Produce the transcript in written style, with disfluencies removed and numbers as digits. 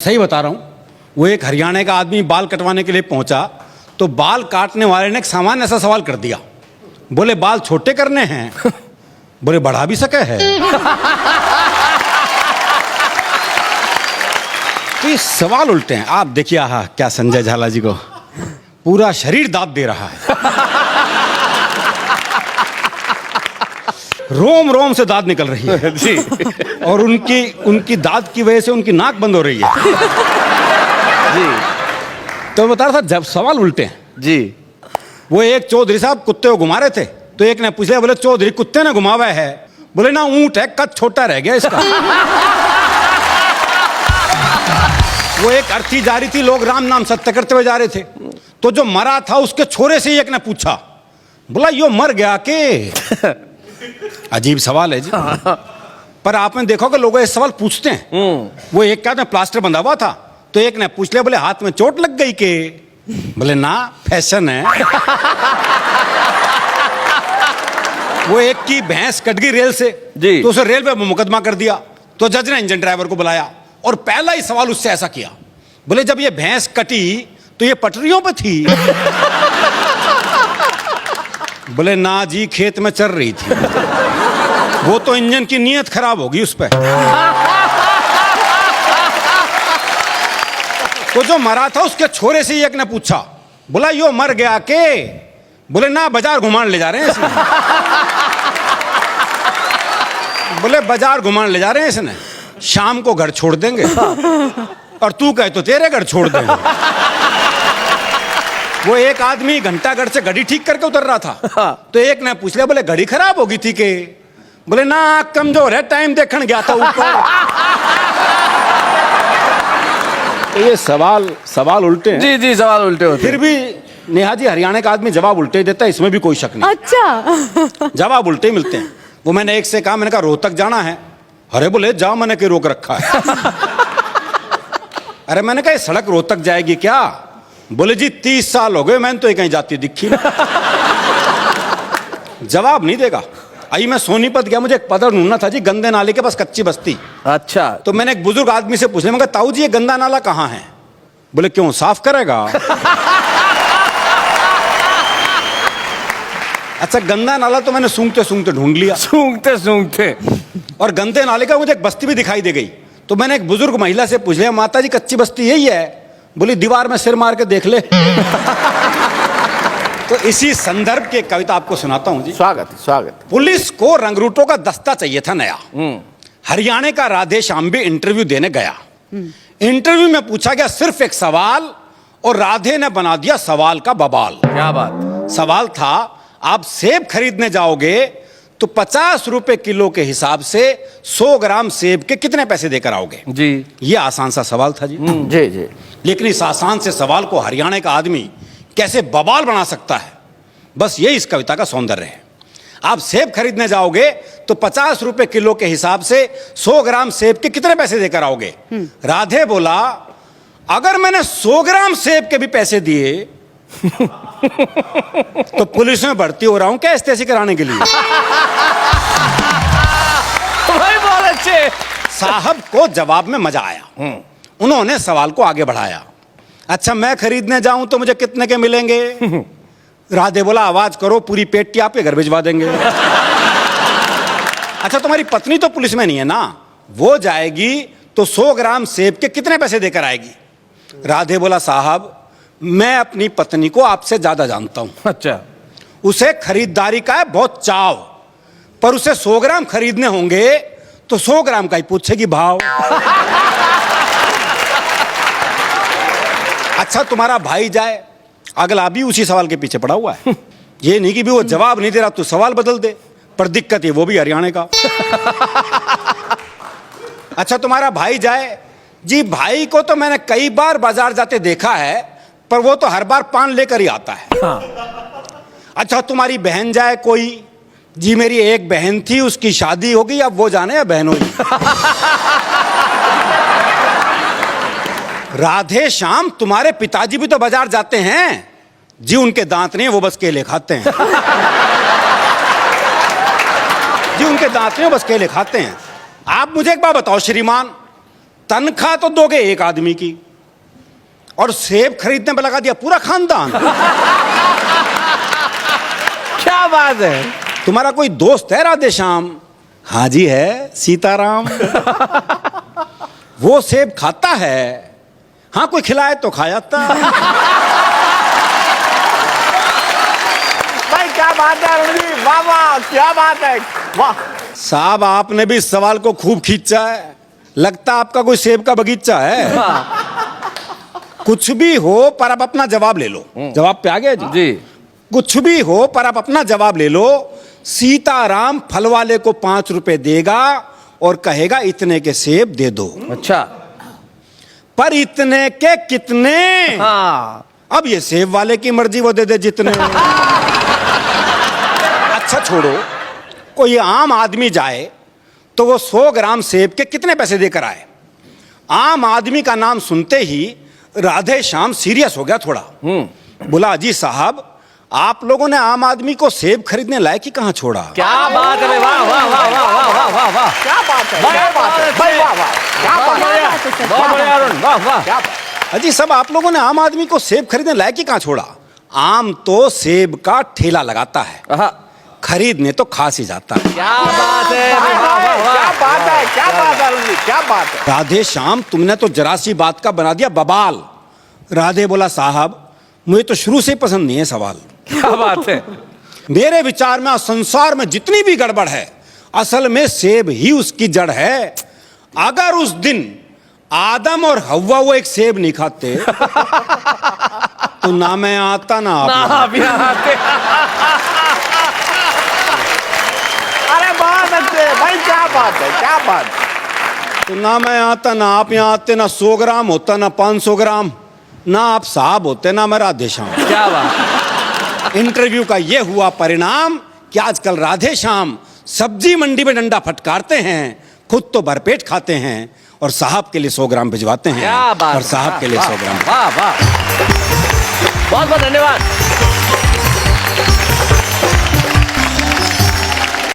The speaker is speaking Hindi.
सही बता रहा हूँ। वो एक हरियाणा का आदमी बाल कटवाने के लिए पहुंचा तो बाल काटने वाले ने एक सामान्य ऐसा सवाल कर दिया। बोले बाल छोटे करने हैं? बोले बढ़ा भी सके है। तो ये सवाल उल्टे हैं। आप देखिए, आहा क्या संजय झाला जी को पूरा शरीर दांत दे रहा है। रोम रोम से दांत निकल रही है जी। और उनकी दांत की वजह से उनकी नाक बंद हो रही है जी। तो बता रहा था जब सवाल उल्टे हैं जी। वो एक चौधरी साहब कुत्ते को घुमा रहे थे तो एक ने पूछ लिया, बोले चौधरी कुत्ते ने घुमावा है? बोले ना, ऊंट है, कद छोटा रह गया इसका। वो एक अर्थी जा रही थी, लोग राम नाम सत्य करते हुए जा रहे थे तो जो मरा था उसके छोरे से एक ने पूछा, बोला यो मर गया के? अजीब सवाल है जी। पर आपने देखा कि लोग ये सवाल पूछते हैं। वो एक क्या प्लास्टर बंधा हुआ था तो एक ने पूछ लिया, बोले हाथ में चोट लग गई के? बोले ना, फैशन है। वो एक की भैंस कट गई रेल से जी। तो उसे रेल पे मुकदमा कर दिया तो जज ने इंजन ड्राइवर को बुलाया और पहला ही सवाल उससे ऐसा किया, बोले जब ये भैंस कटी तो ये पटरियों पे थी? बोले ना जी, खेत में चल रही थी। वो तो इंजन की नीयत खराब होगी उस पे। तो जो मरा था उसके छोरे से एक ने पूछा, बोला यो मर गया के? बोले ना, बाजार घुमान ले जा रहे हैं इसने। बोले बाजार घुमान ले जा रहे हैं इसने, शाम को घर छोड़ देंगे। और तू कहे तो तेरे घर छोड़ देंगे। वो एक आदमी घंटाघर से घड़ी ठीक करके उतर रहा था तो एक ने पूछ लिया, बोले घड़ी खराब होगी थी के? बोले ना, कमजोर है, टाइम देखने गया था ऊपर। तो ये सवाल उल्टे हैं। जी जी, सवाल उल्टे होते फिर भी नेहा जी, हरियाणा का आदमी जवाब उल्टे देता है, इसमें भी कोई शक नहीं। अच्छा। जवाब उल्टे ही मिलते हैं। वो मैंने एक से कहा, मैंने कहा रोहतक जाना है? अरे बोले जाओ, मैंने के रोक रखा है। अरे मैंने कहा ये सड़क रोहतक जाएगी क्या? बोले जी 30 साल हो गए, मैंने तो कहीं जाती दिखी ना। जवाब नहीं देगा। आई मैं सोनीपत गया, मुझे एक पदर ढूंढना था जी, गंदे नाले के पास कच्ची बस्ती। अच्छा। तो मैंने एक बुजुर्ग आदमी से पूछ लिया, मैं कहा ताऊ जी ये गंदा नाला कहाँ है? बोले क्यों, साफ करेगा? अच्छा, गंदा नाला तो मैंने सूंघते सूंघते ढूंढ लिया। सूंघते और गंदे नाले का मुझे एक बस्ती भी दिखाई दे गई तो मैंने एक बुजुर्ग महिला से पूछ लिया, माता जी कच्ची बस्ती यही है? बोली दीवार में सिर मार के देख ले। तो इसी संदर्भ की एक कविता आपको सुनाता हूं जी। स्वागत। पुलिस को रंगरूटों का दस्ता चाहिए था नया। हरियाणा का राधे श्याम भी इंटरव्यू देने गया। इंटरव्यू में पूछा गया सिर्फ एक सवाल और राधे ने बना दिया सवाल का बवाल। क्या बात। सवाल था, आप सेब खरीदने जाओगे तो 50 रुपए किलो के हिसाब से 100 ग्राम सेब के कितने पैसे देकर आओगे? जी। ये आसान सा सवाल था जी। जी जी। लेकिन इस आसान से सवाल को हरियाणा का आदमी कैसे बवाल बना सकता है, बस यही इस कविता का सौंदर्य है। आप सेब खरीदने जाओगे तो 50 रुपए किलो के हिसाब से 100 ग्राम सेब के कितने पैसे देकर आओगे? राधे बोला, अगर मैंने 100 ग्राम सेब के भी पैसे दिए तो पुलिस में भर्ती हो रहा हूं क्या एसटीसी कराने के लिए? भाई बहुत अच्छे। साहब को जवाब में मजा आया। उन्होंने सवाल को आगे बढ़ाया, अच्छा मैं खरीदने जाऊं तो मुझे कितने के मिलेंगे? राधे बोला, आवाज करो, पूरी पेटी आपके घर भिजवा देंगे। अच्छा तुम्हारी पत्नी तो पुलिस में नहीं है ना, वो जाएगी तो 100 ग्राम सेब के कितने पैसे देकर आएगी? राधे बोला, साहब मैं अपनी पत्नी को आपसे ज्यादा जानता हूं। अच्छा। उसे खरीदारी का है बहुत चाव, पर उसे 100 ग्राम खरीदने होंगे तो 100 ग्राम का ही पूछेगी भाव। अच्छा तुम्हारा भाई जाए, अगला भी उसी सवाल के पीछे पड़ा हुआ है। ये नहीं कि भी वो जवाब नहीं दे रहा तो सवाल बदल दे, पर दिक्कत है वो भी हरियाणा का। अच्छा तुम्हारा भाई जाए, जी भाई को तो मैंने कई बार बाजार जाते देखा है, पर वो तो हर बार पान लेकर ही आता है। अच्छा तुम्हारी बहन जाए कोई, जी मेरी एक बहन थी, उसकी शादी हो गई, अब वो जाने या बहन होगी। राधे श्याम तुम्हारे पिताजी भी तो बाजार जाते हैं, जी उनके दांत नहीं, वो बस केले खाते हैं। जी उनके दांत नहीं, बस केले खाते हैं। आप मुझे एक बात बताओ श्रीमान, तनख्वाह तो दोगे एक आदमी की और सेब खरीदने में लगा दिया पूरा खानदान। क्या बात है। तुम्हारा कोई दोस्त है राधे श्याम? हाँ जी है, सीताराम। वो सेब खाता है, हाँ कोई खिलाए तो खा जाता। भाई क्या बात है अरुण जी, वाह वाह, क्या बात है, वाह। साहब आपने भी इस सवाल को खूब खींचा है, लगता आपका कोई सेब का बगीचा है। कुछ भी हो पर आप अपना जवाब ले लो। जवाब पे आ गया जी? जी। कुछ भी हो पर आप अपना जवाब ले लो। सीताराम फल वाले को 5 रुपए देगा और कहेगा इतने के सेब दे दो। अच्छा। पर इतने के कितने? हाँ। अब ये सेब वाले की मर्जी, वो दे दे जितने। अच्छा छोड़ो, कोई आम आदमी जाए तो वो 100 ग्राम सेब के कितने पैसे देकर आए? आम आदमी का नाम सुनते ही राधे श्याम सीरियस हो गया थोड़ा। बोला अजी साहब, आप लोगों ने आम आदमी को सेब खरीदने लायक ही कहां छोड़ा? क्या बात है, वाह वाह वाह वाह वाह वाह वाह वाह, क्या बात है, क्या क्या बात है भाई, वाह वाह, क्या बात है, बहुत बढ़िया अरुण, वाह वाह। क्या बात। अजी सब आप लोगों ने आम आदमी को सेब खरीदने लायक ही कहां छोड़ा? आम तो सेब का ठेला लगाता है, हाँ। खरीदने तो खास ही जाता है। क्या बात है, हाय, वाह हाय, वाह क्या वाह। बात है, क्या बात है अरुण जी, क्या बात है। राधे श्याम तुमने तो जरा सी बात का बना दिया बवाल। राधे बोला साहब मुझे तो शुरू से ही पसंद नहीं है सवाल। क्या बात है। मेरे विचार में संसार में जितनी भी गड़बड़ है असल में सेब ही उसकी जड़ है। अगर उस दिन आदम और हव्वा वो एक सेब नहीं खाते तो ना मैं आता ना आप। आप यहाँ आते। अरे बहुत अच्छे भाई, क्या बात है, क्या बात है। तो ना मैं आता ना आप यहाँ आते, ना 100 ग्राम होता ना 500 ग्राम, ना आप साहब होते ना मैं राधे श्याम। क्या बात। इंटरव्यू का ये हुआ परिणाम कि आजकल राधे श्याम सब्जी मंडी में डंडा फटकारते हैं, खुद तो भरपेट खाते हैं और साहब के लिए 100 ग्राम भिजवाते हैं। क्या बात। और साहब के लिए 100 ग्राम। वाह वाह, बहुत बहुत धन्यवाद।